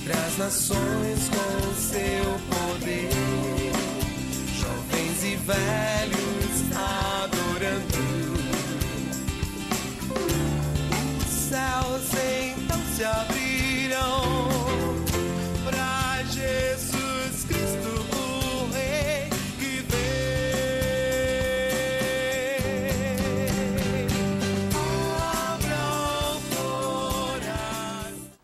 As nações com seu poder, jovens e velhos adorando. Os céus então se abrirão para Jesus Cristo, o Rei que vem.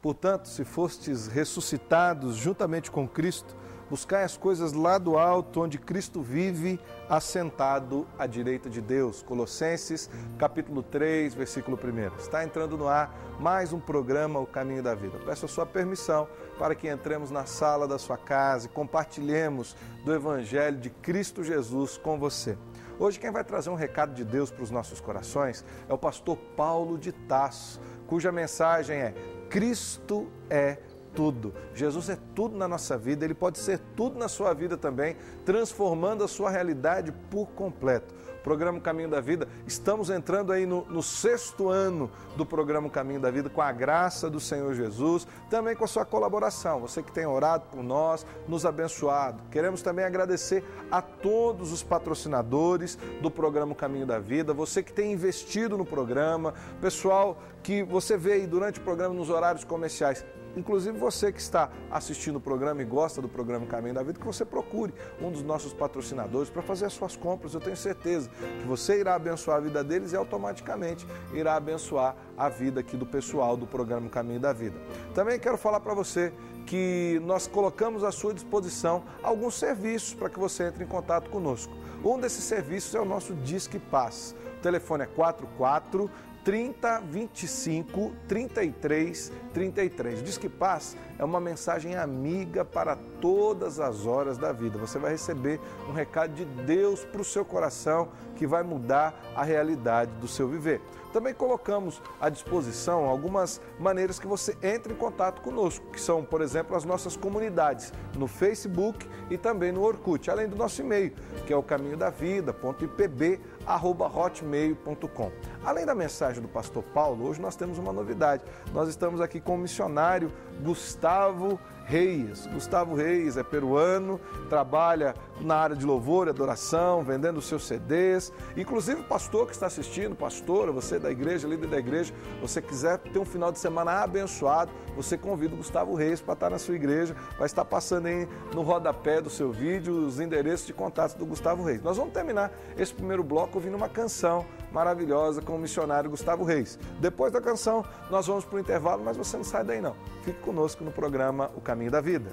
Portanto, se fostes ressuscitados juntamente com Cristo, buscai as coisas lá do alto, onde Cristo vive, assentado à direita de Deus. Colossenses, capítulo 3, versículo 1. Está entrando no ar mais um programa, O Caminho da Vida. Peço a sua permissão para que entremos na sala da sua casa e compartilhemos do Evangelho de Cristo Jesus com você. Hoje quem vai trazer um recado de Deus para os nossos corações é o pastor Paulo de Tarso, cuja mensagem é: Cristo é tudo. Jesus é tudo na nossa vida, Ele pode ser tudo na sua vida também, transformando a sua realidade por completo. Programa Caminho da Vida, estamos entrando aí no 6º ano do programa Caminho da Vida, com a graça do Senhor Jesus, também com a sua colaboração, você que tem orado por nós, nos abençoado. Queremos também agradecer a todos os patrocinadores do programa Caminho da Vida, você que tem investido no programa, pessoal que você vê aí durante o programa nos horários comerciais. Inclusive você que está assistindo o programa e gosta do programa Caminho da Vida, que você procure um dos nossos patrocinadores para fazer as suas compras. Eu tenho certeza que você irá abençoar a vida deles e automaticamente irá abençoar a vida aqui do pessoal do programa Caminho da Vida. Também quero falar para você que nós colocamos à sua disposição alguns serviços para que você entre em contato conosco. Um desses serviços é o nosso Disque Paz. O telefone é 44 30 25 33 33. Disque Paz é uma mensagem amiga para todas as horas da vida. Você vai receber um recado de Deus para o seu coração que vai mudar a realidade do seu viver. Também colocamos à disposição algumas maneiras que você entre em contato conosco, que são, por exemplo, as nossas comunidades no Facebook e também no Orkut, além do nosso e-mail, que é o caminhodavida.ipb@hotmail.com. Além da mensagem do pastor Paulo, hoje nós temos uma novidade. Nós estamos aqui com o missionário Gustavo Reis. Gustavo Reis é peruano, trabalha na área de louvor e adoração, vendendo seus CDs. Inclusive o pastor que está assistindo, pastora, você da igreja, líder da igreja, você quiser ter um final de semana abençoado, você convida o Gustavo Reis para estar na sua igreja. Vai estar passando aí no rodapé do seu vídeo os endereços de contatos do Gustavo Reis. Nós vamos terminar esse primeiro bloco ouvindo uma canção maravilhosa com o missionário Gustavo Reis. Depois da canção, nós vamos para o intervalo, mas você não sai daí não. Fique conosco no programa O Caminho da Vida.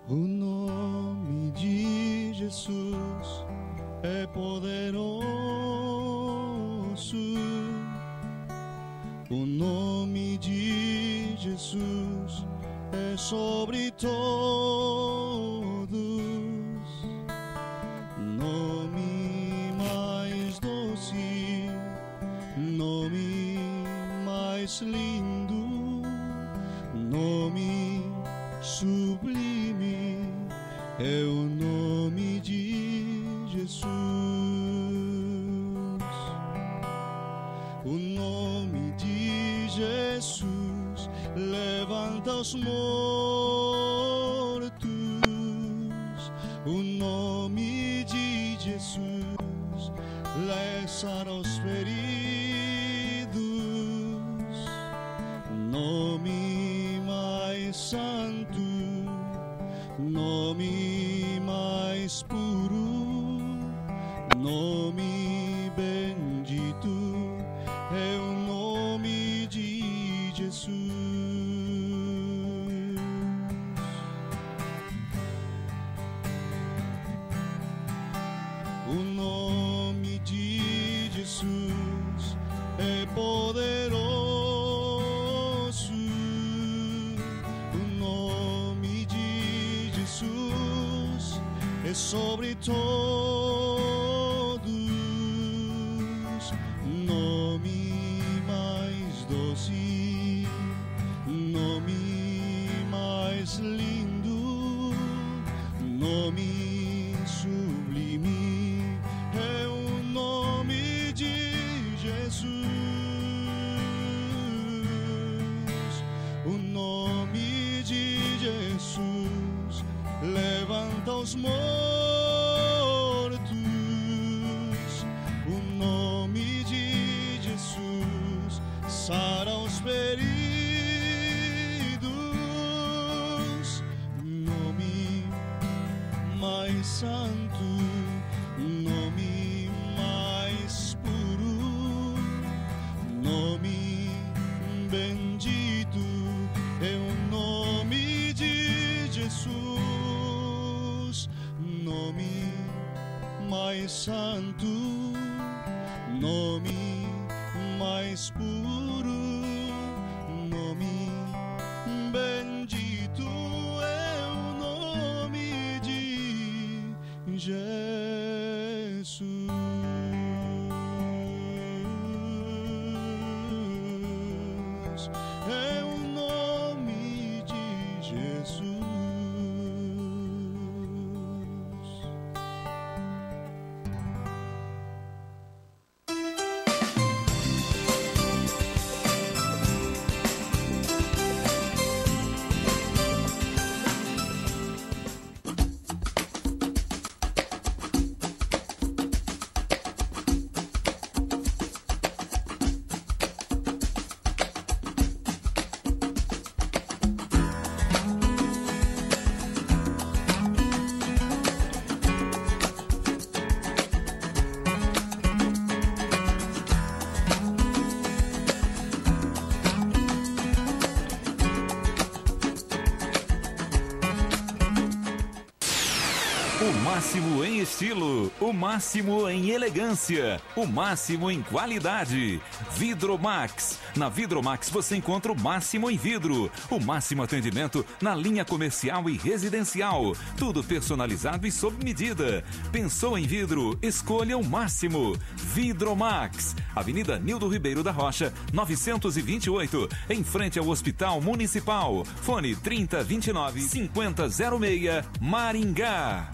O nome de Jesus é poderoso. O nome de Jesus é sobre todos. Nome mais doce, nome mais lindo, nome sublime é o nome de Jesus. O nome de Jesus levanta os mortos. O nome de Jesus sara os feridos. Nome mais santo, nome mais puro, nome bendito é o nome de Jesus. O nome de Jesus é poderoso. O nome de Jesus é sobre todos. Nome mais doce, nome Jesus levanta os mortos, o nome de Jesus sara os feridos, nome mais santo, nome mais puro, nome bendito é o nome de Jesus, nome mais santo, nome mais puro, nome bendito é o nome de Jesus. É o nome de Jesus. O máximo em estilo, o máximo em elegância, o máximo em qualidade. Vidromax. Na Vidromax você encontra o máximo em vidro, o máximo atendimento na linha comercial e residencial. Tudo personalizado e sob medida. Pensou em vidro? Escolha o máximo. Vidromax. Avenida Nildo Ribeiro da Rocha, 928, em frente ao Hospital Municipal. Fone 3029-5006, Maringá.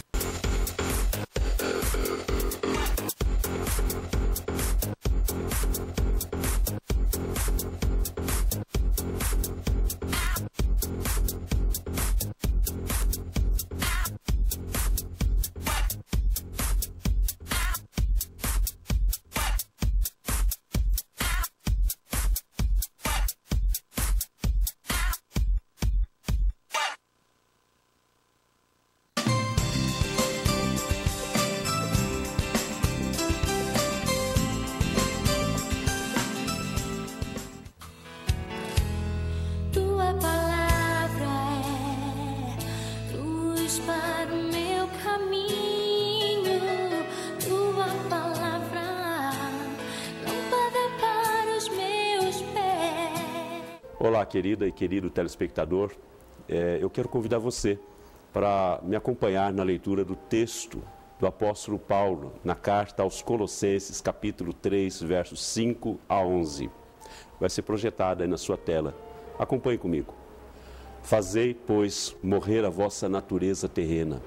Olá, querida e querido telespectador. Eu quero convidar você para me acompanhar na leitura do texto do apóstolo Paulo na carta aos Colossenses, capítulo 3, versos 5 a 11. Vai ser projetada aí na sua tela. Acompanhe comigo. Fazei, pois, morrer a vossa natureza terrena,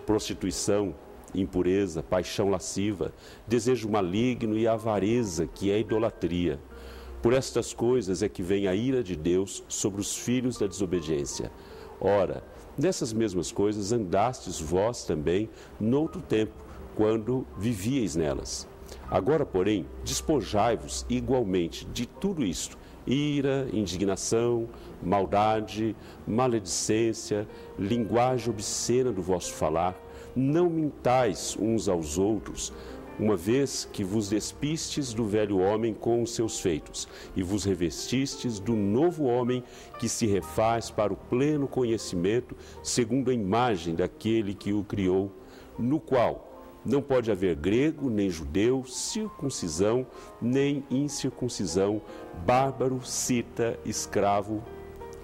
prostituição, impureza, paixão lasciva, desejo maligno e avareza, que é idolatria. Por estas coisas é que vem a ira de Deus sobre os filhos da desobediência. Ora, nessas mesmas coisas andastes vós também noutro tempo, quando vivieis nelas. Agora, porém, despojai-vos igualmente de tudo isto: ira, indignação, maldade, maledicência, linguagem obscena do vosso falar. Não mintais uns aos outros, uma vez que vos despistes do velho homem com os seus feitos, e vos revestistes do novo homem, que se refaz para o pleno conhecimento, segundo a imagem daquele que o criou, no qual não pode haver grego, nem judeu, circuncisão, nem incircuncisão, bárbaro, cita, escravo,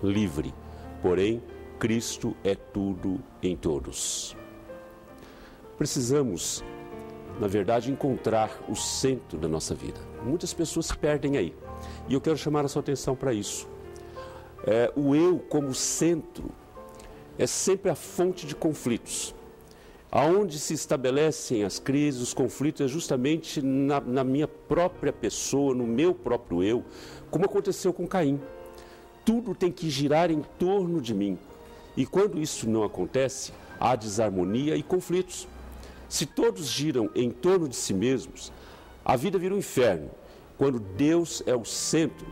livre. Porém, Cristo é tudo em todos. Precisamos, na verdade, encontrar o centro da nossa vida. Muitas pessoas se perdem aí. E eu quero chamar a sua atenção para isso. O eu como centro é sempre a fonte de conflitos. Aonde se estabelecem as crises, os conflitos, é justamente na minha própria pessoa, no meu próprio eu, como aconteceu com Caim. Tudo tem que girar em torno de mim. E quando isso não acontece, há desarmonia e conflitos. Se todos giram em torno de si mesmos, a vida vira um inferno. Quando Deus é o centro,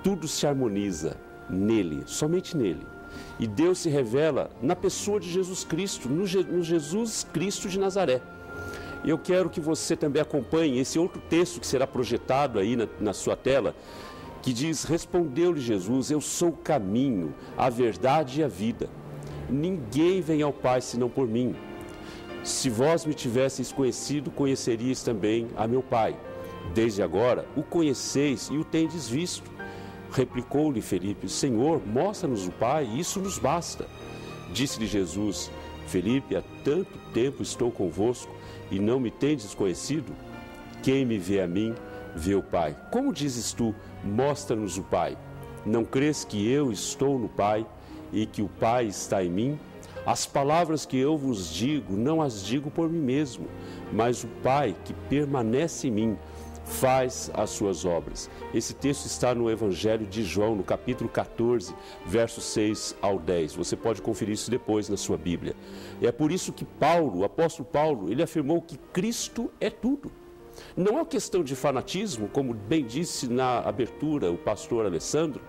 tudo se harmoniza nele, somente nele. E Deus se revela na pessoa de Jesus Cristo, no Jesus Cristo de Nazaré. E eu quero que você também acompanhe esse outro texto que será projetado aí na sua tela, que diz: respondeu-lhe Jesus, eu sou o caminho, a verdade e a vida. Ninguém vem ao Pai senão por mim. Se vós me tivesseis conhecido, conheceríeis também a meu Pai. Desde agora o conheceis e o tendes visto. Replicou-lhe Felipe: Senhor, mostra-nos o Pai, isso nos basta. Disse-lhe Jesus: Felipe, há tanto tempo estou convosco e não me tendes conhecido? Quem me vê a mim, vê o Pai. Como dizes tu, mostra-nos o Pai? Não crês que eu estou no Pai e que o Pai está em mim? As palavras que eu vos digo, não as digo por mim mesmo, mas o Pai que permanece em mim faz as suas obras. Esse texto está no Evangelho de João, no capítulo 14, versos 6 ao 10. Você pode conferir isso depois na sua Bíblia. E é por isso que Paulo, o apóstolo Paulo, ele afirmou que Cristo é tudo. Não é uma questão de fanatismo, como bem disse na abertura o pastor Alessandro,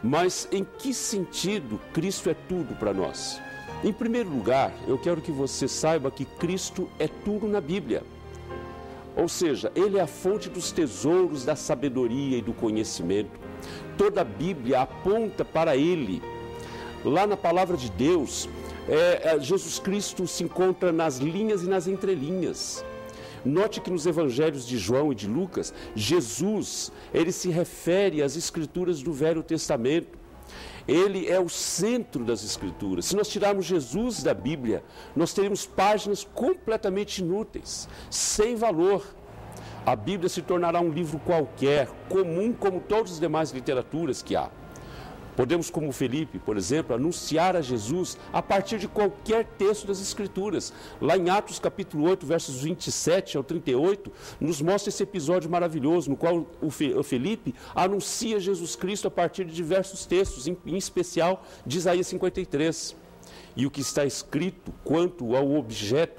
mas em que sentido Cristo é tudo para nós? Em primeiro lugar, eu quero que você saiba que Cristo é tudo na Bíblia. Ou seja, Ele é a fonte dos tesouros da sabedoria e do conhecimento. Toda a Bíblia aponta para Ele. Lá na palavra de Deus, Jesus Cristo se encontra nas linhas e nas entrelinhas. Note que nos evangelhos de João e de Lucas, Jesus, ele se refere às escrituras do Velho Testamento. Ele é o centro das escrituras. Se nós tirarmos Jesus da Bíblia, nós teríamos páginas completamente inúteis, sem valor. A Bíblia se tornará um livro qualquer, comum como todas as demais literaturas que há. Podemos, como Felipe, por exemplo, anunciar a Jesus a partir de qualquer texto das Escrituras. Lá em Atos capítulo 8, versos 27 ao 38, nos mostra esse episódio maravilhoso, no qual o Felipe anuncia Jesus Cristo a partir de diversos textos, em especial de Isaías 53. E o que está escrito quanto ao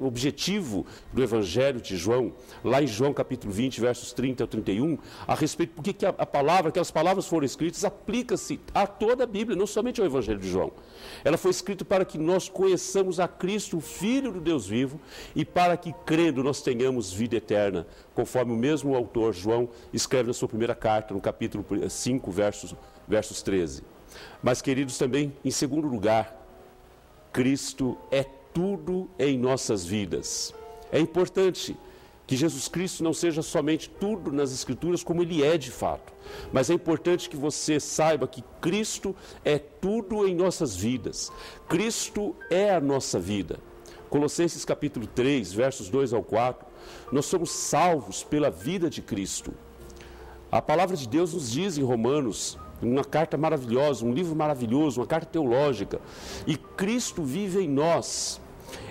objetivo do Evangelho de João, lá em João capítulo 20, versos 30 ao 31, a respeito porque que aquelas palavras foram escritas, aplica-se a toda a Bíblia, não somente ao Evangelho de João. Ela foi escrita para que nós conheçamos a Cristo, o Filho do Deus vivo, e para que, crendo, nós tenhamos vida eterna, conforme o mesmo autor, João, escreve na sua primeira carta, no capítulo 5, versos 13. Mas, queridos, também, em segundo lugar, Cristo é tudo em nossas vidas. É importante que Jesus Cristo não seja somente tudo nas Escrituras como Ele é de fato, mas é importante que você saiba que Cristo é tudo em nossas vidas. Cristo é a nossa vida. Colossenses capítulo 3, versos 2 ao 4, nós somos salvos pela vida de Cristo. A palavra de Deus nos diz em Romanos, uma carta maravilhosa, um livro maravilhoso, uma carta teológica. E Cristo vive em nós.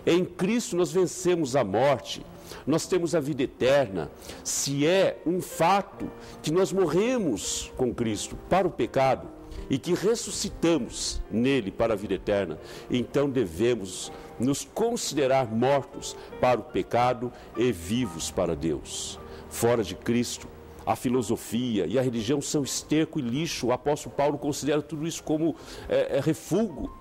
Em Cristo nós vencemos a morte, nós temos a vida eterna. Se é um fato que nós morremos com Cristo para o pecado e que ressuscitamos nele para a vida eterna, então devemos nos considerar mortos para o pecado e vivos para Deus. Fora de Cristo, a filosofia e a religião são esterco e lixo. O apóstolo Paulo considera tudo isso como refúgio.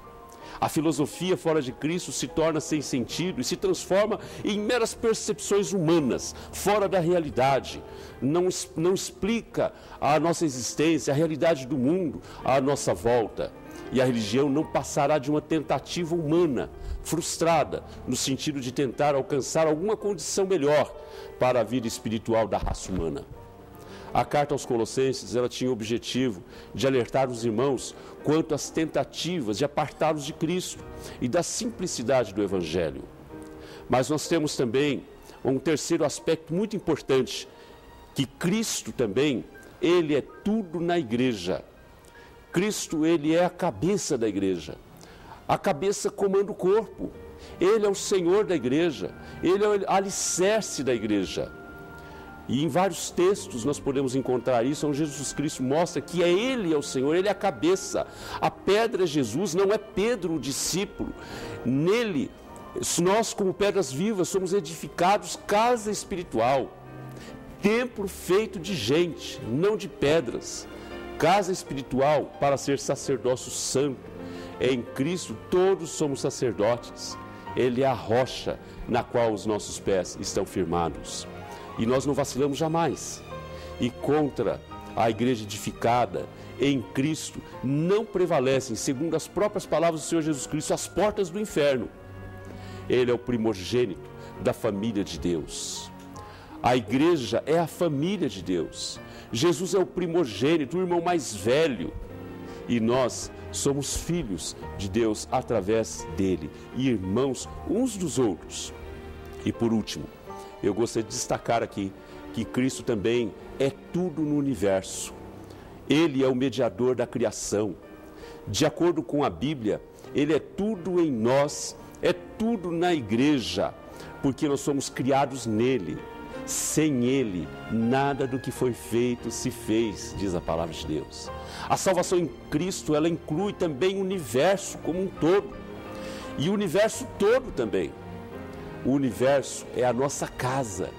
A filosofia fora de Cristo se torna sem sentido e se transforma em meras percepções humanas, fora da realidade. Não explica a nossa existência, a realidade do mundo à nossa volta. E a religião não passará de uma tentativa humana, frustrada, no sentido de tentar alcançar alguma condição melhor para a vida espiritual da raça humana. A carta aos Colossenses, ela tinha o objetivo de alertar os irmãos quanto às tentativas de apartá-los de Cristo e da simplicidade do Evangelho. Mas nós temos também um terceiro aspecto muito importante, que Cristo também, Ele é tudo na igreja. Cristo, Ele é a cabeça da igreja. A cabeça comanda o corpo. Ele é o Senhor da igreja. Ele é o alicerce da igreja. E em vários textos nós podemos encontrar isso, onde Jesus Cristo mostra que Ele é o Senhor, Ele é a cabeça. A pedra é Jesus, não é Pedro o discípulo. Nele, nós como pedras vivas somos edificados casa espiritual, templo feito de gente, não de pedras. Casa espiritual para ser sacerdócio santo. Em Cristo todos somos sacerdotes. Ele é a rocha na qual os nossos pés estão firmados. E nós não vacilamos jamais. E contra a igreja edificada em Cristo não prevalecem, segundo as próprias palavras do Senhor Jesus Cristo, as portas do inferno. Ele é o primogênito da família de Deus. A igreja é a família de Deus. Jesus é o primogênito, o irmão mais velho. E nós somos filhos de Deus através dele e irmãos uns dos outros. E por último, eu gostaria de destacar aqui que Cristo também é tudo no universo. Ele é o mediador da criação. De acordo com a Bíblia, Ele é tudo em nós, é tudo na igreja, porque nós somos criados nele. Sem Ele, nada do que foi feito se fez, diz a palavra de Deus. A salvação em Cristo, ela inclui também o universo como um todo. E o universo todo também. O universo é a nossa casa.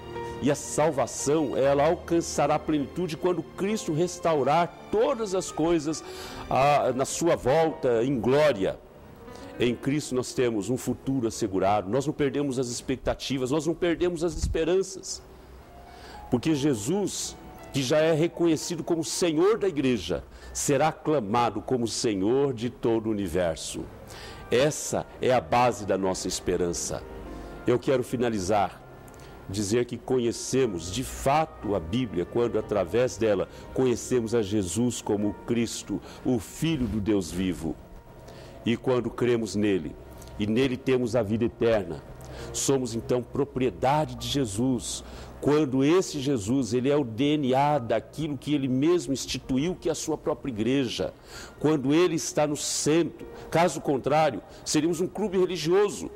E a salvação, ela alcançará a plenitude quando Cristo restaurar todas as coisas na sua volta em glória. Em Cristo nós temos um futuro assegurado. Nós não perdemos as expectativas, nós não perdemos as esperanças. Porque Jesus, que já é reconhecido como Senhor da igreja, será aclamado como Senhor de todo o universo. Essa é a base da nossa esperança. Eu quero finalizar, dizer que conhecemos de fato a Bíblia, quando através dela conhecemos a Jesus como Cristo, o Filho do Deus vivo. E quando cremos nele, e nele temos a vida eterna, somos então propriedade de Jesus. Quando esse Jesus, ele é o DNA daquilo que ele mesmo instituiu, que é a sua própria igreja. Quando ele está no centro, caso contrário, seríamos um clube religioso.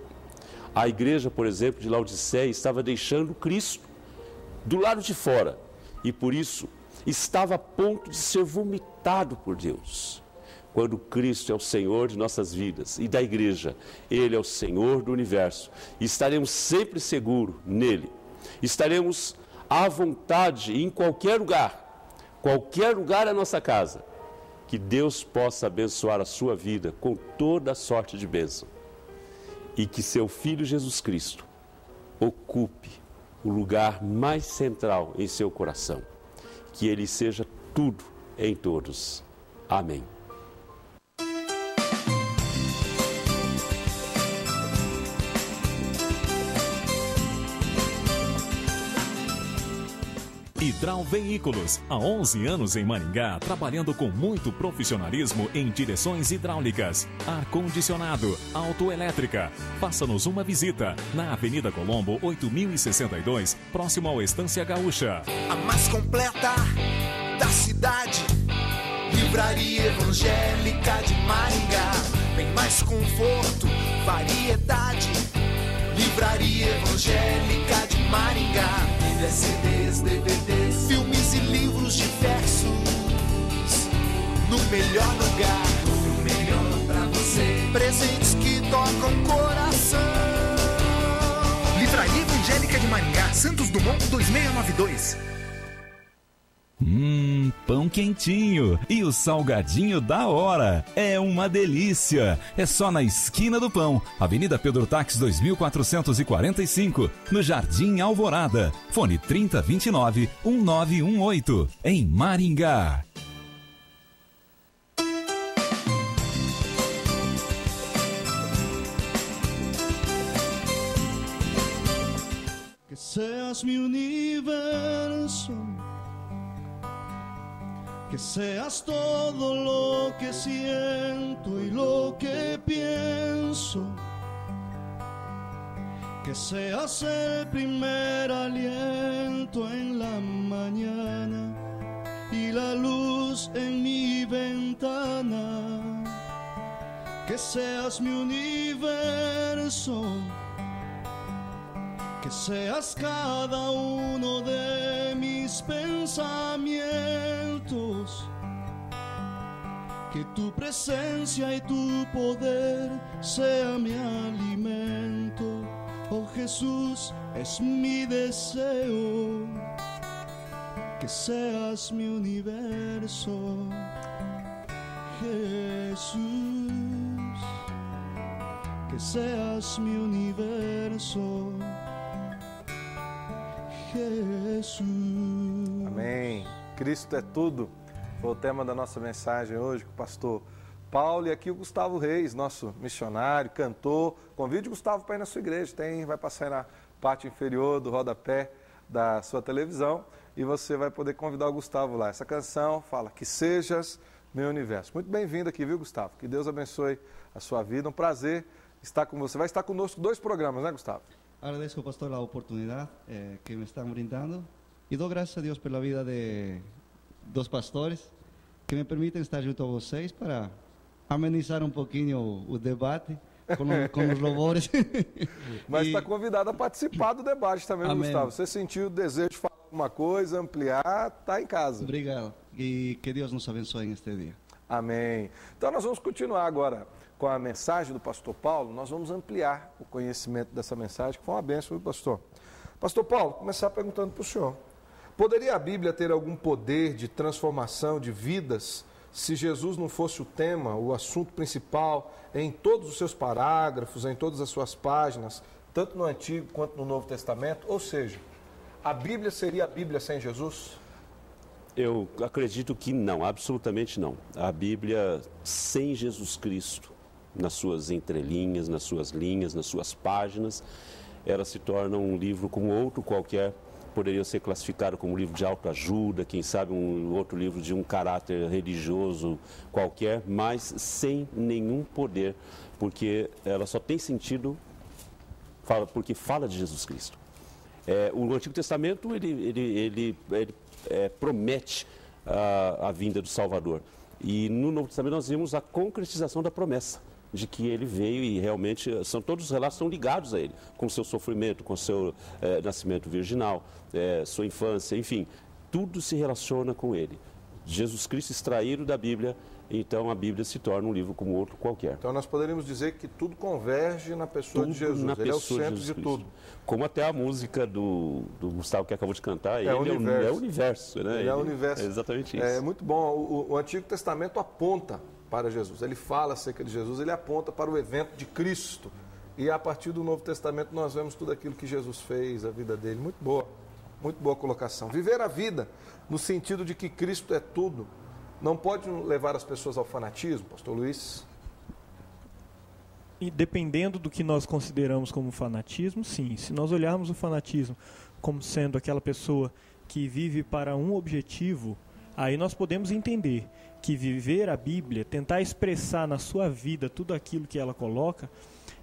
A igreja, por exemplo, de Laodiceia estava deixando Cristo do lado de fora e por isso estava a ponto de ser vomitado por Deus. Quando Cristo é o Senhor de nossas vidas e da igreja, Ele é o Senhor do universo, estaremos sempre seguros nele. Estaremos à vontade em qualquer lugar é a nossa casa. Que Deus possa abençoar a sua vida com toda a sorte de bênção. E que seu Filho Jesus Cristo ocupe o lugar mais central em seu coração. Que Ele seja tudo em todos. Amém. Hidral Veículos, há 11 anos em Maringá, trabalhando com muito profissionalismo em direções hidráulicas, ar-condicionado, autoelétrica. Faça-nos uma visita na Avenida Colombo, 8062, próximo ao Estância Gaúcha. A mais completa da cidade, Livraria Evangélica de Maringá. Tem mais conforto, variedade. Livraria Evangélica de Maringá. CDs, DVDs, filmes e livros diversos. No melhor lugar, o melhor pra você. Presentes que tocam coração. Livraria Evangélica de Maringá, Santos Dumont 2692. Pão quentinho e o salgadinho da hora. É uma delícia. É só na esquina do pão, Avenida Pedro Taques 2445, no Jardim Alvorada. Fone 3029-1918, em Maringá. Que seas mi universo, que seas todo lo que siento y lo que pienso, que seas el primer aliento en la mañana y la luz en mi ventana, que seas mi universo, que seas cada uno de mis pensamientos, que tu presencia y tu poder sea mi alimento. Oh Jesús, es mi deseo que seas mi universo. Jesús, que seas mi universo. Jesús. Amém. Cristo é tudo. Foi o tema da nossa mensagem hoje com o pastor Paulo e aqui o Gustavo Reis, nosso missionário, cantor. Convide o Gustavo para ir na sua igreja, vai passar aí na parte inferior do rodapé da sua televisão e você vai poder convidar o Gustavo lá. Essa canção fala que sejas meu universo. Muito bem-vindo aqui, viu, Gustavo? Que Deus abençoe a sua vida. Um prazer estar com você. Vai estar conosco 2 programas, né, Gustavo? Agradeço, pastor, a oportunidade que me estão brindando e dou graças a Deus pela vida de 2 pastores que me permitem estar junto a vocês para amenizar um pouquinho o debate com os louvores. Mas está convidado a participar do debate também, Amém. Gustavo. Você sentiu o desejo de falar alguma coisa, ampliar, está em casa. Obrigado. E que Deus nos abençoe neste dia. Amém. Então nós vamos continuar agora com a mensagem do pastor Paulo. Nós vamos ampliar o conhecimento dessa mensagem, que foi uma bênção, viu, pastor? Pastor Paulo, começar perguntando para o senhor. Poderia a Bíblia ter algum poder de transformação de vidas se Jesus não fosse o tema, o assunto principal em todos os seus parágrafos, em todas as suas páginas, tanto no Antigo quanto no Novo Testamento? Ou seja, a Bíblia seria a Bíblia sem Jesus? Eu acredito que não, absolutamente não. A Bíblia sem Jesus Cristo, nas suas entrelinhas, nas suas linhas, nas suas páginas, ela se torna um livro como outro qualquer. Poderia ser classificado como um livro de autoajuda, quem sabe um outro livro de um caráter religioso qualquer, mas sem nenhum poder, porque ela só tem sentido porque fala de Jesus Cristo. O Antigo Testamento ele promete a vinda do Salvador, e no Novo Testamento nós vimos a concretização da promessa de que ele veio, e realmente todos os relatos estão ligados a ele, com o seu sofrimento, com o seu nascimento virginal, sua infância, enfim, tudo se relaciona com ele. Jesus Cristo extraído da Bíblia, então a Bíblia se torna um livro como outro qualquer. Então nós poderíamos dizer que tudo converge na pessoa de Jesus, ele é o centro de tudo. Como até a música do Gustavo que acabou de cantar, ele é o universo. Né? Ele é o universo. É exatamente isso. É muito bom, o Antigo Testamento aponta para Jesus, ele fala acerca de Jesus, ele aponta para o evento de Cristo. E a partir do Novo Testamento nós vemos tudo aquilo que Jesus fez, a vida dele. Muito boa colocação. Viver a vida no sentido de que Cristo é tudo, não pode levar as pessoas ao fanatismo, pastor Luiz? E dependendo do que nós consideramos como fanatismo, sim. Se nós olharmos o fanatismo como sendo aquela pessoa que vive para um objetivo, aí nós podemos entender que viver a Bíblia, tentar expressar na sua vida tudo aquilo que ela coloca,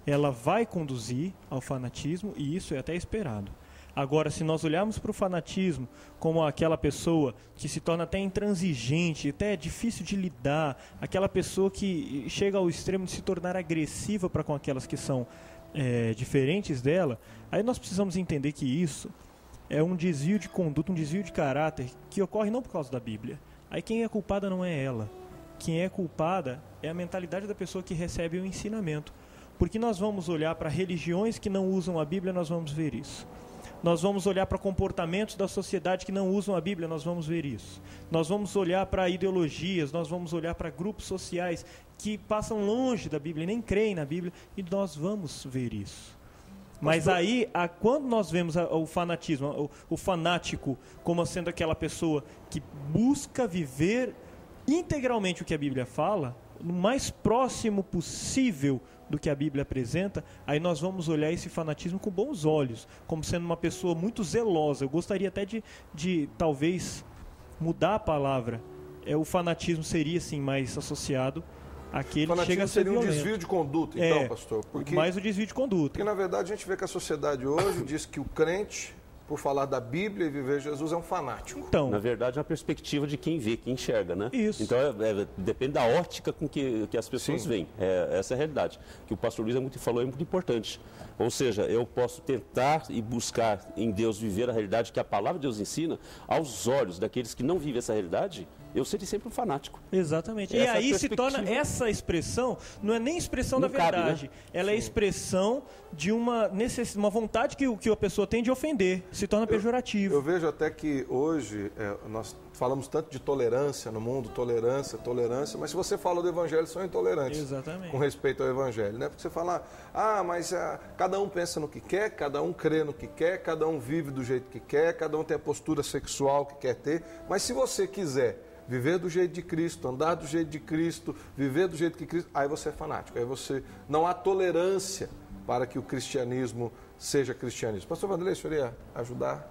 ela vai conduzir ao fanatismo, e isso é até esperado. Agora, se nós olharmos para o fanatismo como aquela pessoa que se torna até intransigente, até difícil de lidar, aquela pessoa que chega ao extremo de se tornar agressiva para com aquelas que são diferentes dela, aí nós precisamos entender que isso é um desvio de conduta, um desvio de caráter que ocorre não por causa da Bíblia. Aí quem é culpada não é ela. Quem é culpada é a mentalidade da pessoa que recebe o ensinamento. Porque nós vamos olhar para religiões que não usam a Bíblia, nós vamos ver isso. Nós vamos olhar para comportamentos da sociedade que não usam a Bíblia, nós vamos ver isso. Nós vamos olhar para ideologias, nós vamos olhar para grupos sociais que passam longe da Bíblia, nem creem na Bíblia, e nós vamos ver isso. Mas aí, quando nós vemos o fanatismo, o fanático como sendo aquela pessoa que busca viver integralmente o que a Bíblia fala, no mais próximo possível do que a Bíblia apresenta, aí nós vamos olhar esse fanatismo com bons olhos, como sendo uma pessoa muito zelosa. Eu gostaria até de talvez mudar a palavra. O fanatismo seria assim mais associado àquele que chega a ser violento. Seria um desvio de conduta, então, pastor? Mais o desvio de conduta. Porque, na verdade, a gente vê que a sociedade hoje diz que o crente por falar da Bíblia e viver Jesus, é um fanático. Então, Na verdade, é uma perspectiva de quem vê, quem enxerga, né? Isso. Então, depende da ótica com que as pessoas Sim. veem. Essa é a realidade. O que o pastor Luiz falou é muito importante. Ou seja, eu posso tentar e buscar em Deus viver a realidade que a palavra de Deus ensina, aos olhos daqueles que não vivem essa realidade, eu serei sempre um fanático. exatamente. E Essa aí se perspectiva- torna essa expressão, não é nem expressão Não da cabe, verdade, né? ela é expressão de uma vontade que a pessoa tem de ofender, se torna pejorativo. Eu vejo até que hoje nós falamos tanto de tolerância no mundo, tolerância, mas se você fala do evangelho, são intolerantes. Exatamente. Com respeito ao evangelho, né? Porque você fala, mas cada um pensa no que quer, cada um crê no que quer, cada um vive do jeito que quer, cada um tem a postura sexual que quer ter, mas se você quiser viver do jeito de Cristo, andar do jeito de Cristo, viver do jeito que Cristo, aí você é fanático, aí você não há tolerância para que o cristianismo seja cristianismo. Pastor Vanderlei, o senhor ia ajudar?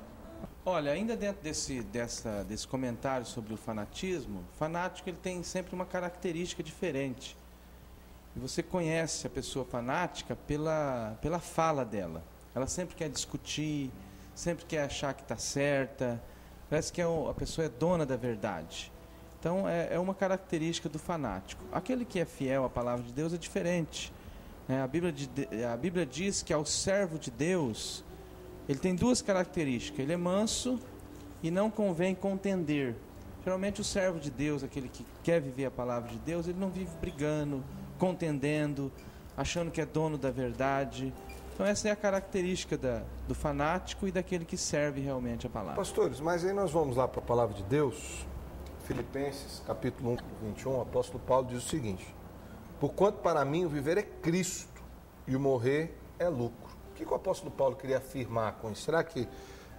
Olha, ainda dentro desse comentário sobre o fanatismo, o fanático ele tem sempre uma característica diferente. E você conhece a pessoa fanática pela fala dela. Ela sempre quer discutir, sempre quer achar que está certa, parece que a pessoa é dona da verdade. Então, é uma característica do fanático. Aquele que é fiel à palavra de Deus é diferente. A Bíblia diz que ao servo de Deus, ele tem duas características. Ele é manso e não convém contender. Geralmente o servo de Deus, aquele que quer viver a palavra de Deus, ele não vive brigando, contendendo, achando que é dono da verdade. Então essa é a característica do fanático e daquele que serve realmente a palavra. Pastores, mas aí nós vamos lá para a palavra de Deus. Filipenses, capítulo 1, 21, o apóstolo Paulo diz o seguinte: porquanto para mim o viver é Cristo e o morrer é lucro. O que o apóstolo Paulo queria afirmar com isso? Será que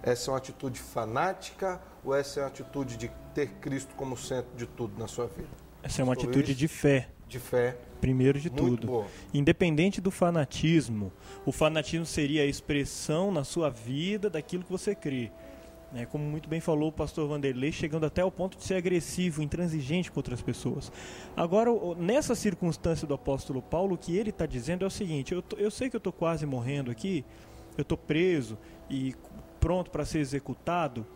essa é uma atitude fanática ou essa é uma atitude de ter Cristo como centro de tudo na sua vida? Essa é uma Pastor atitude Luiz? de fé. De fé. Primeiro de Muito tudo. boa. Independente do fanatismo, o fanatismo seria a expressão na sua vida daquilo que você crê. Como muito bem falou o pastor Vanderlei, chegando até ao ponto de ser agressivo, intransigente com outras pessoas. Agora, nessa circunstância do apóstolo Paulo, o que ele está dizendo é o seguinte: eu sei que eu estou quase morrendo aqui, eu estou preso e pronto para ser executado,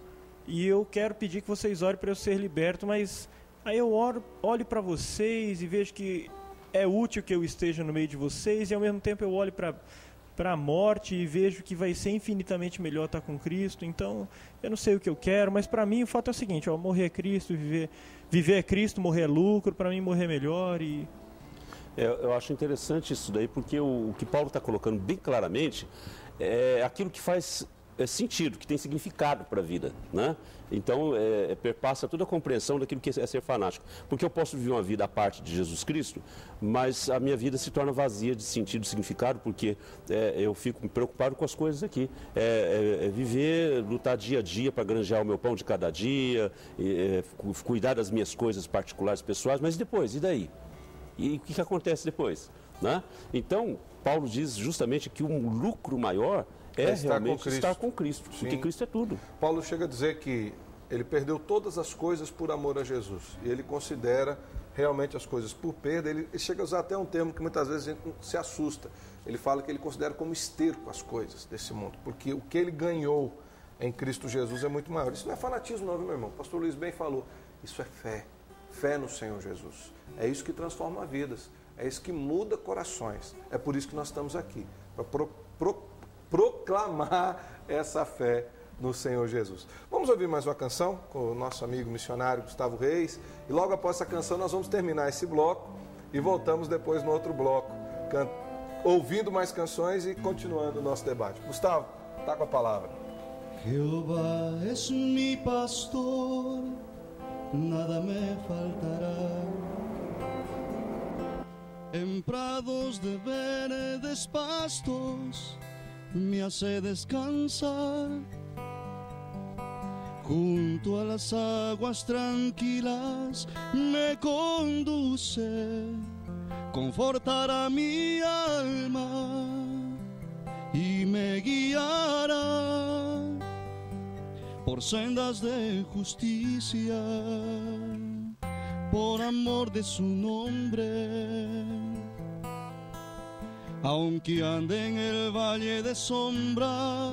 e eu quero pedir que vocês orem para eu ser liberto, mas aí eu olho para vocês e vejo que é útil que eu esteja no meio de vocês, e ao mesmo tempo eu olho para a morte e vejo que vai ser infinitamente melhor estar com Cristo. Então, eu não sei o que eu quero, mas para mim o fato é o seguinte: morrer é Cristo, viver é Cristo, morrer é lucro, para mim morrer é melhor. Eu acho interessante isso daí, porque o que Paulo está colocando bem claramente é aquilo que faz sentido, que tem significado para a vida, né? Então, perpassa toda a compreensão daquilo que é ser fanático. Porque eu posso viver uma vida à parte de Jesus Cristo, mas a minha vida se torna vazia de sentido e significado, porque eu fico preocupado com as coisas aqui. Viver, lutar dia a dia para granjear o meu pão de cada dia, cuidar das minhas coisas particulares, pessoais, mas depois, e daí? E o que acontece depois, né? Então, Paulo diz justamente que um lucro maior é realmente estar com Cristo, porque Cristo é tudo. Paulo chega a dizer que ele perdeu todas as coisas por amor a Jesus. E ele considera realmente as coisas por perda. Ele chega a usar até um termo que muitas vezes a gente se assusta. Ele fala que ele considera como esterco as coisas desse mundo, porque o que ele ganhou em Cristo Jesus é muito maior. Isso não é fanatismo não, viu, meu irmão? O pastor Luiz bem falou. Isso é fé. Fé no Senhor Jesus. É isso que transforma vidas. É isso que muda corações. É por isso que nós estamos aqui, para proclamar essa fé no Senhor Jesus. Vamos ouvir mais uma canção com o nosso amigo missionário Gustavo Reis. E logo após essa canção nós vamos terminar esse bloco e voltamos depois no outro bloco, ouvindo mais canções e continuando o nosso debate. Gustavo, está com a palavra. Jehová es mi pastor, nada me faltará. En prados de verdes pastos me hace descansar, junto a las aguas tranquilas me conduce, confortará mi alma y me guiará por sendas de justicia, por amor de su nombre. Aunque ande en el valle de sombra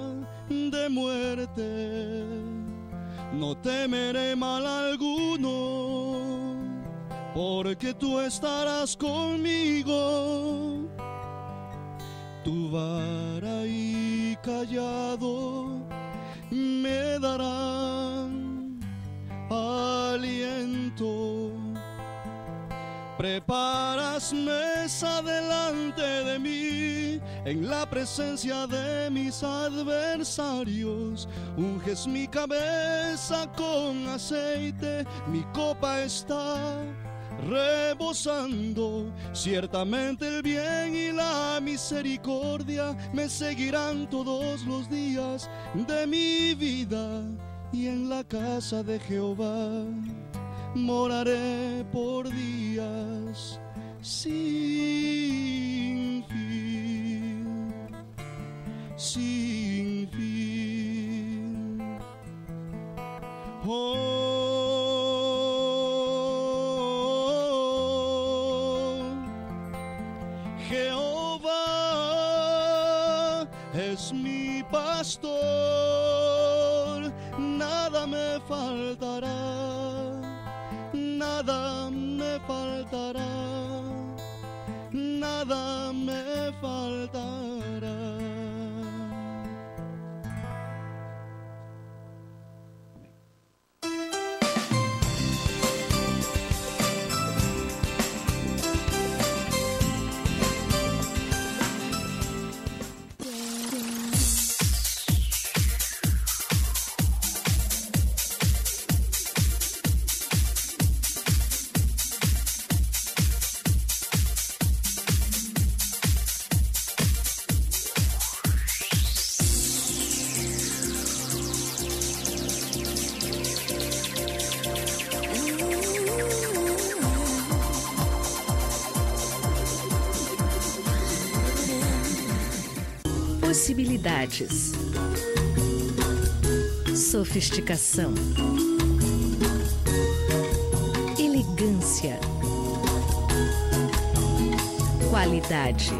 de muerte, no temeré mal alguno, porque tú estarás conmigo. Tu vara y callado me darán aliento. Preparas mesa delante de mí, en la presencia de mis adversarios. Unges mi cabeza con aceite, mi copa está rebosando. Ciertamente el bien y la misericordia me seguirán todos los días de mi vida, y en la casa de Jehová moraré por días sin fin, sin fin. Oh, Jehová es mi pastor, nada me faltará. Nada me faltará, nada me faltará. Possibilidades, sofisticação, elegância, qualidade,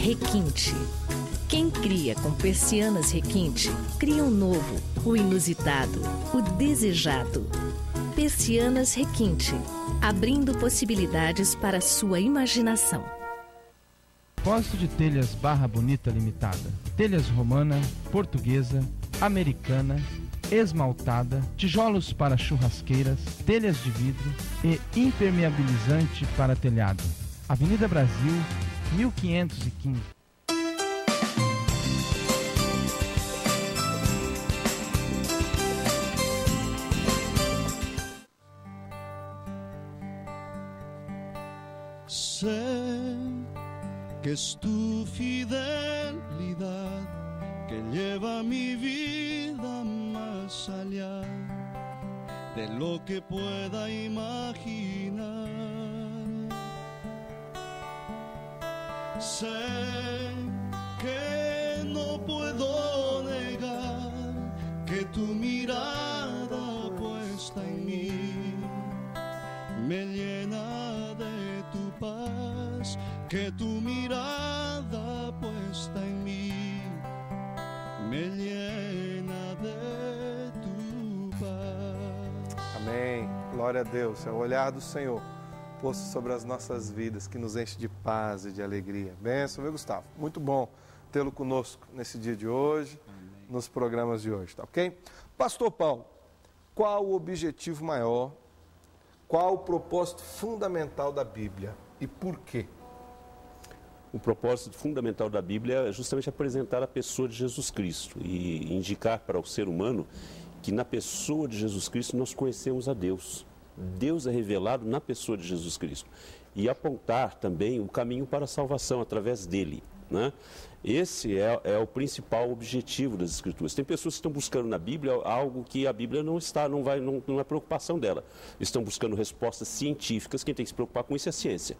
requinte. Quem cria com persianas requinte, cria o novo, o inusitado, o desejado. Persianas requinte, abrindo possibilidades para sua imaginação. Depósito de telhas Barra Bonita Limitada. Telhas romana, portuguesa, americana, esmaltada, tijolos para churrasqueiras, telhas de vidro e impermeabilizante para telhado. Avenida Brasil, 1515. Que es tu fidelidad que lleva mi vida más allá de lo que pueda imaginar. Sé que no puedo negar que tu mirada puesta en mí me llena de tu paz, que tu mirada puesta en mí me llena de tu paz. Amém. Glória a Deus. É o olhar do Senhor posto sobre as nossas vidas que nos enche de paz e de alegria. Benção, viu, Gustavo? Muito bom tê-lo conosco nesse dia de hoje, amém, nos programas de hoje, tá ok? Pastor Paulo, qual o objetivo maior, qual o propósito fundamental da Bíblia e por quê? O propósito fundamental da Bíblia é justamente apresentar a pessoa de Jesus Cristo e indicar para o ser humano que na pessoa de Jesus Cristo nós conhecemos a Deus. Deus é revelado na pessoa de Jesus Cristo. E apontar também o caminho para a salvação através dele, né? Esse é o principal objetivo das Escrituras. Tem pessoas que estão buscando na Bíblia algo que a Bíblia não é preocupação dela. Estão buscando respostas científicas, quem tem que se preocupar com isso é a ciência.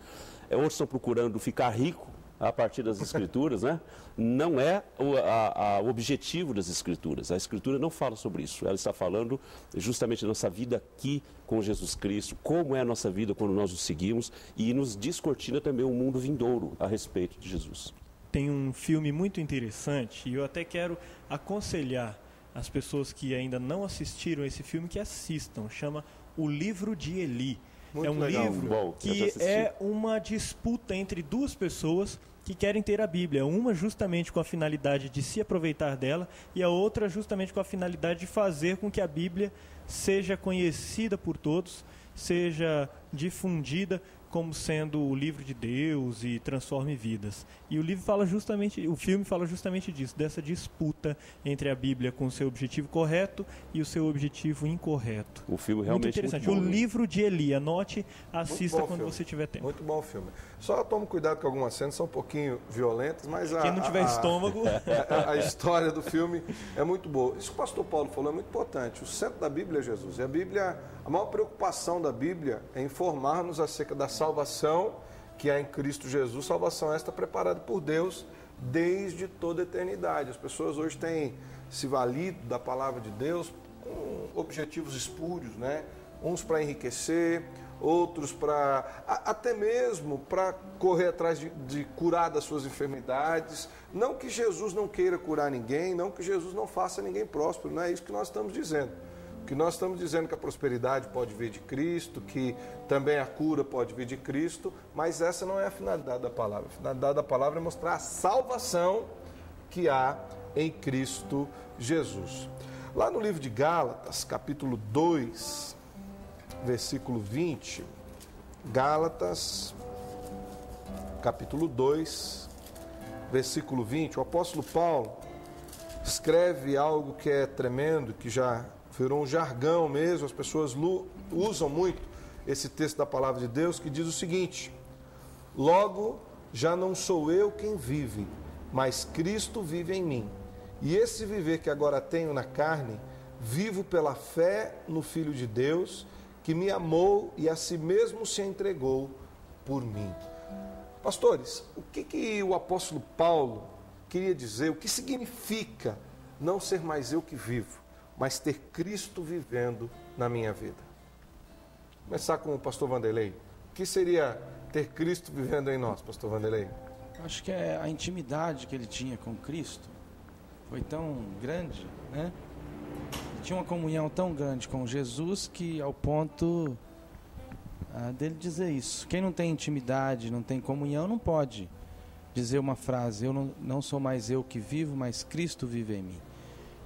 Outros estão procurando ficar rico, a partir das Escrituras, né? Não é o objetivo das Escrituras. A Escritura não fala sobre isso. Ela está falando justamente da nossa vida aqui com Jesus Cristo, como é a nossa vida quando nós o seguimos, e nos descortina também um mundo vindouro a respeito de Jesus. Tem um filme muito interessante e eu até quero aconselhar as pessoas que ainda não assistiram esse filme que assistam. Chama O Livro de Eli. Muito é um legal. livro Bom, que é uma disputa entre duas pessoas que querem ter a Bíblia. Uma justamente com a finalidade de se aproveitar dela e a outra justamente com a finalidade de fazer com que a Bíblia seja conhecida por todos, seja difundida como sendo o livro de Deus e transforme vidas. E o filme fala justamente disso, dessa disputa entre a Bíblia com o seu objetivo correto e o seu objetivo incorreto. O filme realmente muito interessante. Muito bom, O Livro de Eli, anote, assista quando filme. você tiver tempo. Muito bom o filme. Só tome cuidado que algumas cenas são um pouquinho violentas, mas Quem não tiver estômago... a história do filme é muito boa. Isso que o pastor Paulo falou é muito importante. O centro da Bíblia é Jesus. E a Bíblia, a maior preocupação da Bíblia é informar-nos acerca da salvação que há em Cristo Jesus. Salvação esta preparada por Deus desde toda a eternidade. As pessoas hoje têm se valido da palavra de Deus com objetivos espúrios, né? Uns para enriquecer, outros para até mesmo para correr atrás de curar das suas enfermidades. Não que Jesus não queira curar ninguém, não que Jesus não faça ninguém próspero, não é isso que nós estamos dizendo. O que nós estamos dizendo é que a prosperidade pode vir de Cristo, que também a cura pode vir de Cristo, mas essa não é a finalidade da palavra. A finalidade da palavra é mostrar a salvação que há em Cristo Jesus. Lá no livro de Gálatas, capítulo 2, versículo 20, Gálatas, capítulo 2, versículo 20, o apóstolo Paulo escreve algo que é tremendo, que já virou um jargão mesmo, as pessoas usam muito esse texto da palavra de Deus, que diz o seguinte: logo já não sou eu quem vive, mas Cristo vive em mim. E esse viver que agora tenho na carne, vivo pela fé no Filho de Deus, que me amou e a si mesmo se entregou por mim. Pastores, o que o apóstolo Paulo queria dizer? O que significa não ser mais eu que vivo, mas ter Cristo vivendo na minha vida? Vou começar com o pastor Vanderlei. O que seria ter Cristo vivendo em nós, pastor Vanderlei? Acho que é a intimidade que ele tinha com Cristo foi tão grande, né? Ele tinha uma comunhão tão grande com Jesus que ao ponto dele dizer isso. Quem não tem intimidade, não tem comunhão, não pode dizer uma frase: eu não sou mais eu que vivo, mas Cristo vive em mim.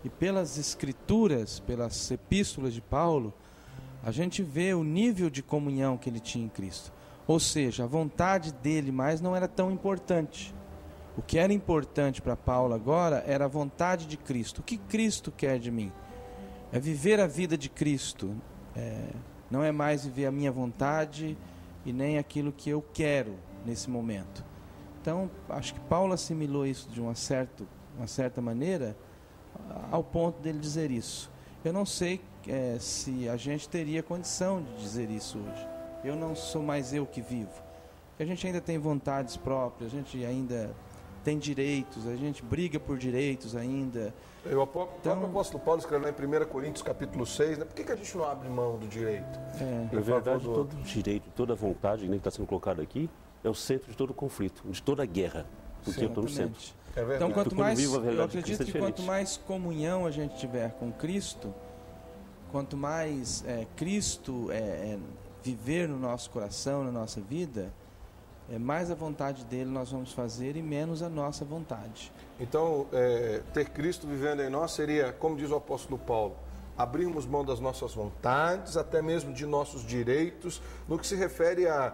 E pelas escrituras, pelas epístolas de Paulo, a gente vê o nível de comunhão que ele tinha em Cristo. Ou seja, a vontade dele mais não era tão importante. O que era importante para Paulo agora era a vontade de Cristo. O que Cristo quer de mim? É viver a vida de Cristo. Não é mais viver a minha vontade e nem aquilo que eu quero nesse momento. Então, acho que Paulo assimilou isso de uma certa maneira, ao ponto dele dizer isso. Eu não sei se a gente teria condição de dizer isso hoje. Eu não sou mais eu que vivo. Porque a gente ainda tem vontades próprias, a gente ainda tem direitos, a gente briga por direitos ainda. O próprio apóstolo Paulo escreveu em 1 Coríntios capítulo 6, né? Por que a gente não abre mão do direito? Na verdade, todo direito, toda vontade, nem que está sendo colocado aqui, é o centro de todo conflito, de toda guerra. Porque eu estou no centro. Então, eu acredito que quanto mais comunhão a gente tiver com Cristo, quanto mais Cristo viver no nosso coração, na nossa vida, mais a vontade dele nós vamos fazer e menos a nossa vontade. Então, ter Cristo vivendo em nós seria, como diz o apóstolo Paulo, abrirmos mão das nossas vontades, até mesmo de nossos direitos, no que se refere a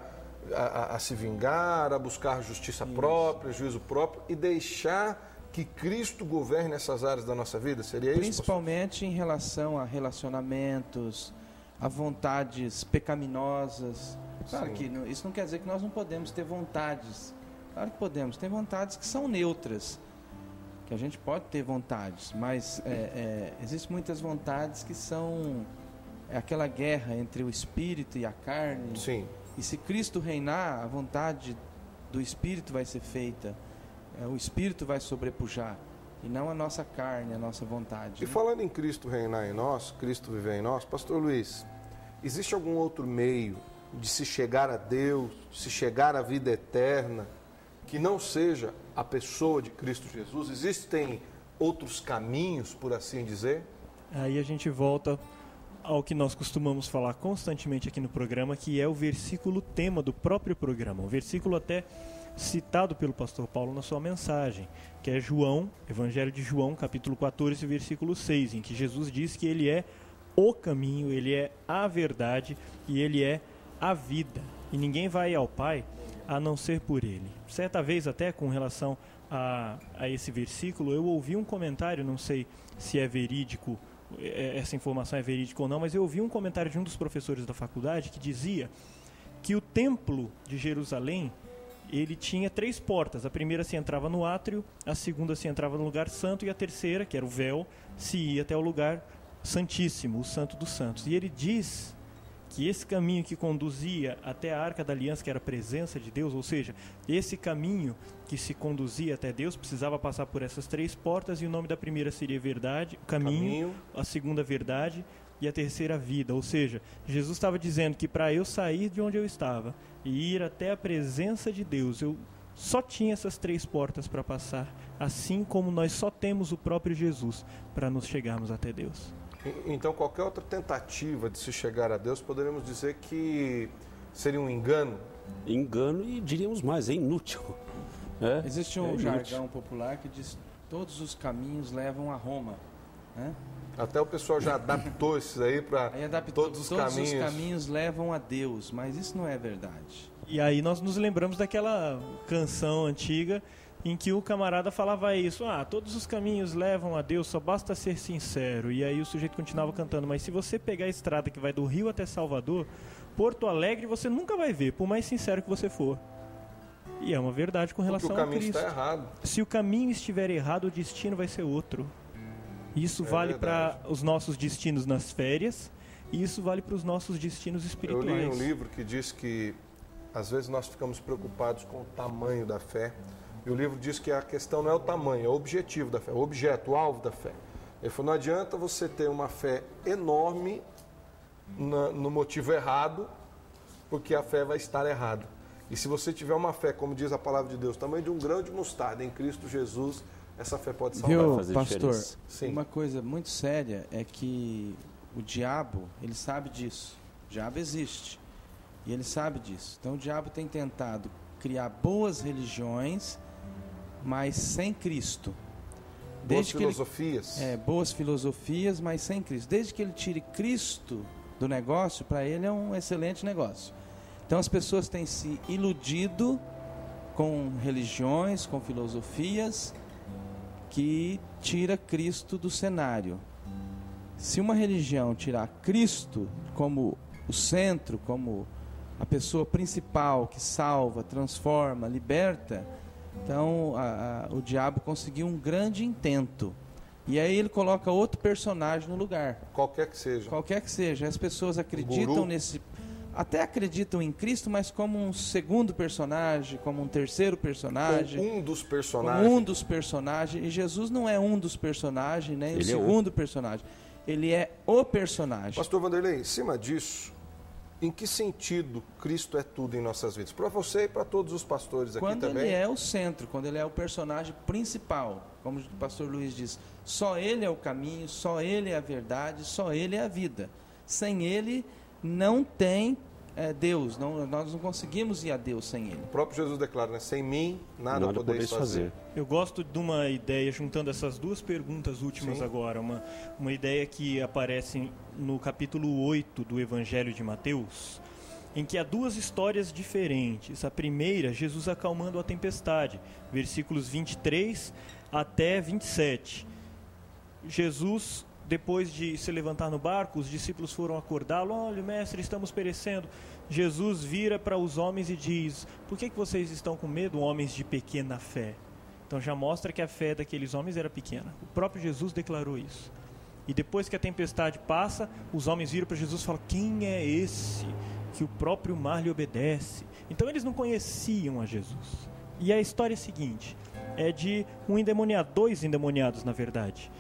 se vingar, a buscar justiça própria, juízo próprio, e deixar que Cristo governe essas áreas da nossa vida? Seria isso, principalmente pastor? Em relação a relacionamentos, a vontades pecaminosas. Claro que isso não quer dizer que nós não podemos ter vontades. Claro que podemos. Tem vontades que são neutras, que a gente pode ter vontades, mas existem muitas vontades que são aquela guerra entre o espírito e a carne. Sim. E se Cristo reinar, a vontade do Espírito vai ser feita. O Espírito vai sobrepujar, e não a nossa carne, a nossa vontade. E falando em Cristo reinar em nós, Cristo viver em nós, Pastor Luiz, existe algum outro meio de se chegar a Deus, de se chegar à vida eterna, que não seja a pessoa de Cristo Jesus? Existem outros caminhos, por assim dizer? Aí a gente volta ao que nós costumamos falar constantemente aqui no programa, que é o versículo tema do próprio programa, um versículo até citado pelo pastor Paulo na sua mensagem, que é João, Evangelho de João, capítulo 14, versículo 6, em que Jesus diz que ele é o caminho, ele é a verdade e ele é a vida, e ninguém vai ao Pai a não ser por ele. Certa vez, até com relação a esse versículo, eu ouvi um comentário, não sei se é verídico, essa informação é verídica ou não, mas eu ouvi um comentário de um dos professores da faculdade que dizia que o templo de Jerusalém, ele tinha 3 portas. A primeira se entrava no átrio, a segunda se entrava no lugar santo, e a terceira, que era o véu, se ia até o lugar santíssimo, o santo dos santos. E ele diz que esse caminho que conduzia até a Arca da Aliança, que era a presença de Deus, ou seja, esse caminho que se conduzia até Deus, precisava passar por essas 3 portas, e o nome da primeira seria verdade, caminho, a segunda verdade, e a terceira vida. Ou seja, Jesus estava dizendo que para eu sair de onde eu estava e ir até a presença de Deus, eu só tinha essas 3 portas para passar, assim como nós só temos o próprio Jesus para nos chegarmos até Deus. Então, qualquer outra tentativa de se chegar a Deus, poderíamos dizer que seria um engano? Engano, e diríamos mais, é inútil. Existe um jargão popular que diz: todos os caminhos levam a Roma. Né? Até o pessoal já adaptou isso aí para todos os caminhos. Todos os caminhos levam a Deus, mas isso não é verdade. E aí nós nos lembramos daquela canção antiga em que o camarada falava isso: todos os caminhos levam a Deus, só basta ser sincero. E aí o sujeito continuava cantando: mas se você pegar a estrada que vai do Rio até Salvador, Porto Alegre você nunca vai ver, por mais sincero que você for. E é uma verdade com relação a Cristo. Porque o caminho está errado. Se o caminho estiver errado, o destino vai ser outro. Isso vale para os nossos destinos nas férias, e isso vale para os nossos destinos espirituais. Eu li um livro que diz que às vezes nós ficamos preocupados com o tamanho da fé. E o livro diz que a questão não é o tamanho, é o objetivo da fé, o objeto, o alvo da fé. Ele falou: não adianta você ter uma fé enorme no motivo errado, porque a fé vai estar errada. E se você tiver uma fé, como diz a palavra de Deus, tamanho de um grão de mostarda em Cristo Jesus, essa fé pode salvar. Viu, pastor? Sim. Uma coisa muito séria é que o diabo, ele sabe disso. O diabo existe. E ele sabe disso. Então o diabo tem tentado criar boas religiões, mas sem Cristo. Boas filosofias. Boas filosofias, mas sem Cristo. Desde que ele tire Cristo do negócio, para ele é um excelente negócio. Então as pessoas têm se iludido com religiões, com filosofias que tira Cristo do cenário. Se uma religião tirar Cristo como o centro, como a pessoa principal que salva, transforma, liberta, então o diabo conseguiu um grande intento. E aí ele coloca outro personagem no lugar. Qualquer que seja. Qualquer que seja. As pessoas acreditam até acreditam em Cristo, mas como um segundo personagem, como um terceiro personagem. Um dos personagens. Um dos personagens. E Jesus não é um dos personagens, nem o segundo personagem. Ele é o personagem. Pastor Vanderlei, em cima disso, em que sentido Cristo é tudo em nossas vidas? Para você e para todos os pastores aqui também. Quando ele é o centro, quando ele é o personagem principal, como o pastor Luiz diz, só ele é o caminho, só ele é a verdade, só ele é a vida. Sem ele não tem Deus, nós não conseguimos ir a Deus sem ele. O próprio Jesus declara, né? Sem mim nada podeis fazer. Eu gosto de uma ideia, juntando essas duas perguntas últimas. Sim. Agora, uma ideia que aparece no capítulo 8 do Evangelho de Mateus, em que há duas histórias diferentes. A primeira, Jesus acalmando a tempestade, versículos 23 até 27. Jesus, depois de se levantar no barco, os discípulos foram acordá-lo. Olha, mestre, estamos perecendo. Jesus vira para os homens e diz: por que vocês estão com medo, homens de pequena fé? Então já mostra que a fé daqueles homens era pequena. O próprio Jesus declarou isso. E depois que a tempestade passa, os homens viram para Jesus e falam: quem é esse que o próprio mar lhe obedece. Então eles não conheciam a Jesus. E a história é a seguinte, é de dois endemoniados, na verdade.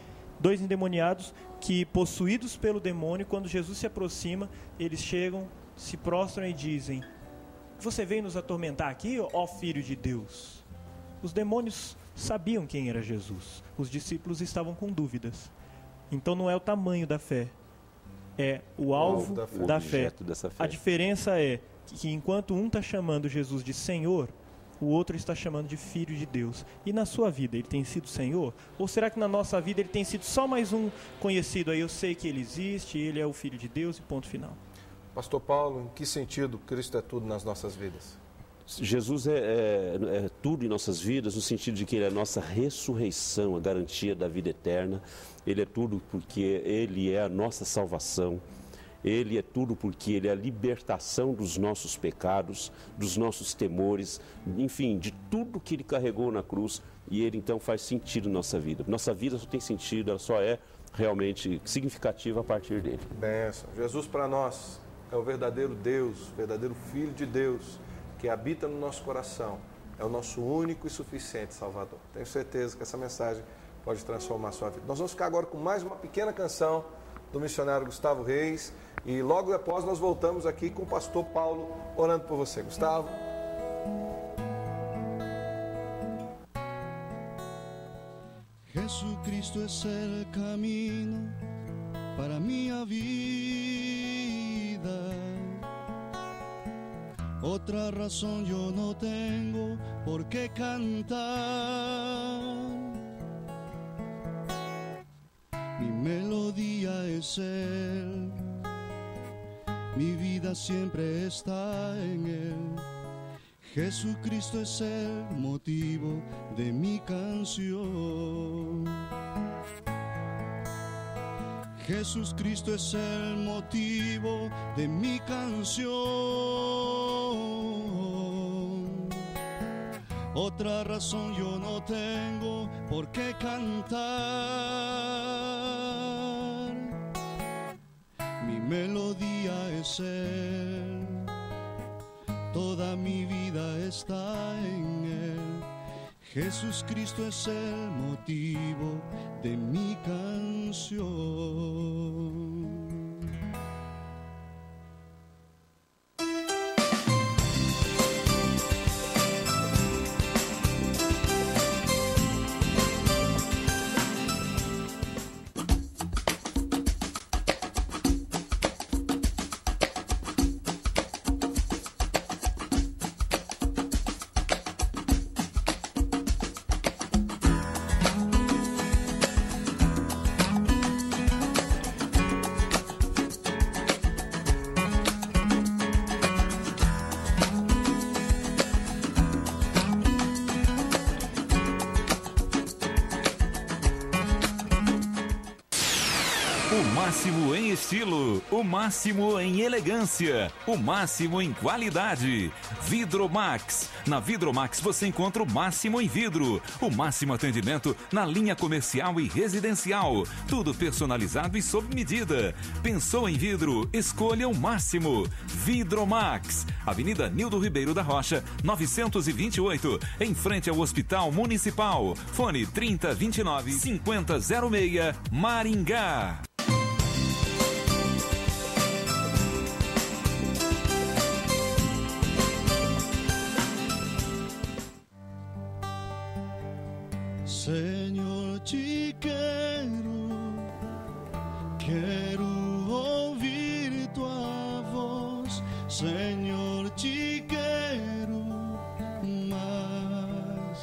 Dois endemoniados que, possuídos pelo demônio, quando Jesus se aproxima, eles chegam, se prostram e dizem: você veio nos atormentar aqui, ó Filho de Deus? Os demônios sabiam quem era Jesus. Os discípulos estavam com dúvidas. Então não é o tamanho da fé, é o alvo da fé. A diferença é que enquanto um está chamando Jesus de Senhor, o outro está chamando de Filho de Deus. E na sua vida ele tem sido Senhor? Ou será que na nossa vida ele tem sido só mais um conhecido aí? Eu sei que ele existe, ele é o Filho de Deus e ponto final. Pastor Paulo, em que sentido Cristo é tudo nas nossas vidas? Jesus é tudo em nossas vidas, no sentido de que Ele é a nossa ressurreição, a garantia da vida eterna. Ele é tudo porque Ele é a nossa salvação. Ele é tudo porque Ele é a libertação dos nossos pecados, dos nossos temores, enfim, de tudo que Ele carregou na cruz. E Ele então faz sentido na nossa vida. Nossa vida só tem sentido, ela só é realmente significativa a partir dele. Bênção. Jesus para nós é o verdadeiro Deus, o verdadeiro Filho de Deus, que habita no nosso coração. É o nosso único e suficiente Salvador. Tenho certeza que essa mensagem pode transformar a sua vida. Nós vamos ficar agora com mais uma pequena canção do missionário Gustavo Reis. E logo após nós voltamos aqui com o pastor Paulo orando por você. Gustavo. Jesucristo es el camino para minha vida. Otra razón yo no tengo por qué cantar. Mi melodía es Él, mi vida siempre está en Él. Jesucristo es el motivo de mi canción. Jesucristo es el motivo de mi canción. Otra razón yo no tengo por qué cantar. Mi melodía es Él, toda mi vida está en Él. Jesucristo es el motivo de mi canción. O máximo em estilo, o máximo em elegância, o máximo em qualidade. Vidromax. Na Vidromax você encontra o máximo em vidro, o máximo atendimento na linha comercial e residencial. Tudo personalizado e sob medida. Pensou em vidro? Escolha o máximo. Vidromax. Avenida Nildo Ribeiro da Rocha, 928, em frente ao Hospital Municipal. Fone 3029-5006, Maringá. Señor, te quero ouvir tua voz. Señor, te quero mais.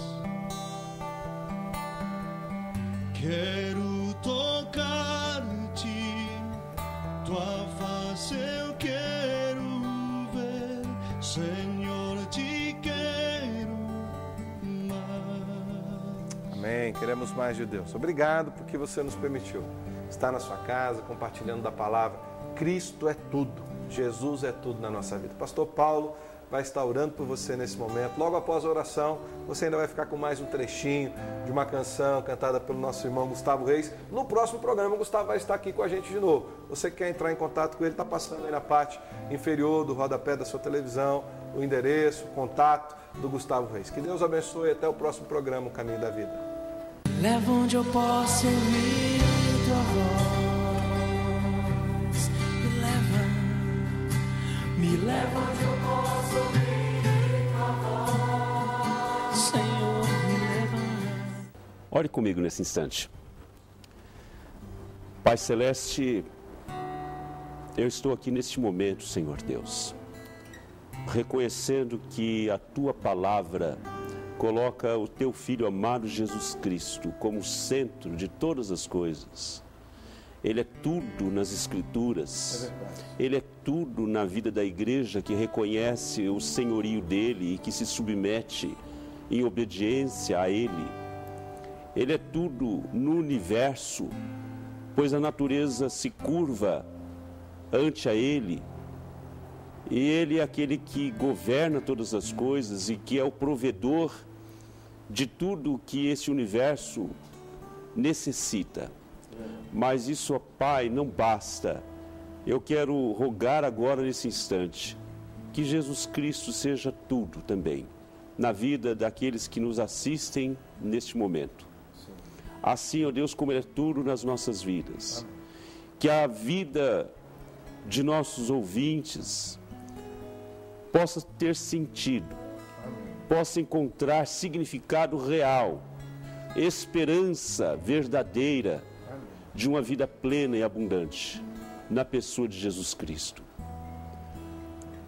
Quero tocar-te, tua face eu quero ver. Señor, te quero mais. Amém. Queremos mais de Deus. Obrigado porque você nos permitiu estar na sua casa, compartilhando da palavra. Cristo é tudo. Jesus é tudo na nossa vida. Pastor Paulo, vai estar orando por você nesse momento. Logo após a oração, você ainda vai ficar com mais um trechinho de uma canção cantada pelo nosso irmão Gustavo Reis. No próximo programa, o Gustavo vai estar aqui com a gente de novo. Você que quer entrar em contato com ele, está passando aí na parte inferior do rodapé da sua televisão, o endereço, o contato do Gustavo Reis. Que Deus abençoe e até o próximo programa, O Caminho da Vida. Leva onde eu posso ouvir tua voz. Me leva onde eu posso ouvir tua voz. Senhor, me leva. Ore comigo nesse instante. Pai Celeste, eu estou aqui neste momento, Senhor Deus, reconhecendo que a tua palavra coloca o teu Filho amado Jesus Cristo como centro de todas as coisas. Ele é tudo nas Escrituras. Ele é tudo na vida da igreja que reconhece o senhorio dele e que se submete em obediência a ele. Ele é tudo no universo, pois a natureza se curva ante a ele. E ele é aquele que governa todas as coisas e que é o provedor de tudo que esse universo necessita. Mas isso, ó Pai, não basta. Eu quero rogar agora nesse instante que Jesus Cristo seja tudo também na vida daqueles que nos assistem neste momento. Assim, ó Deus, como Ele é tudo nas nossas vidas. Que a vida de nossos ouvintes possa ter sentido, possa encontrar significado real, esperança verdadeira de uma vida plena e abundante na pessoa de Jesus Cristo.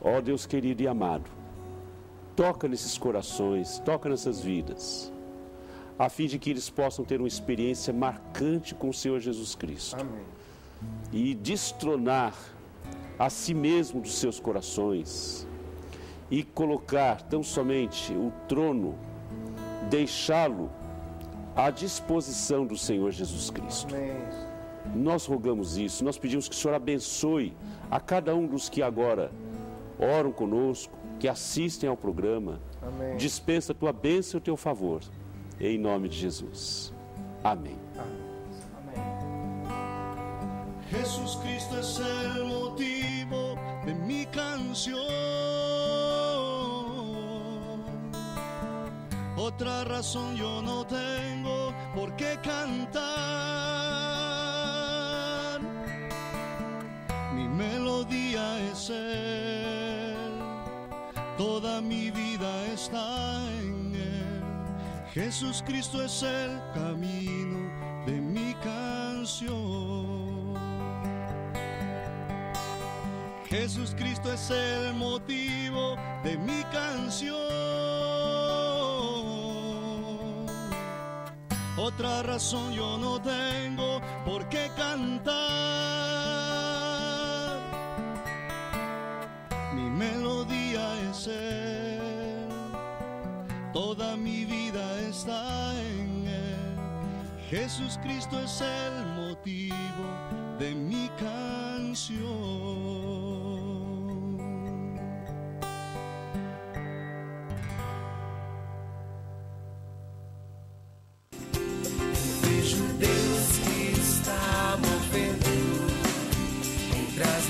Ó Deus querido e amado, toca nesses corações, toca nessas vidas, a fim de que eles possam ter uma experiência marcante com o Senhor Jesus Cristo. Amém. E destronar a si mesmo dos seus corações e colocar tão somente o trono, deixá-lo à disposição do Senhor Jesus Cristo. Amém. Nós rogamos isso, nós pedimos que o Senhor abençoe a cada um dos que agora oram conosco, que assistem ao programa. Amém. Dispensa a tua bênção e o teu favor, em nome de Jesus. Amém. Amém. Jesus Cristo es el motivo de mi canción. Otra razón yo no tengo por qué cantar. Mi melodía es Él, toda mi vida está en Él. Jesús Cristo es el camino de mi canción. Jesús Cristo es el motivo de mi canción. Otra razón yo no tengo por qué cantar. Mi melodía es Él, toda mi vida está en Él. Jesús Cristo es el motivo de mi canción.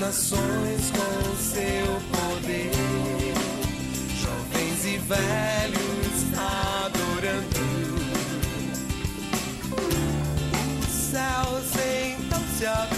Nações com seu poder, jovens e velhos adorando. Os céus então se abrem.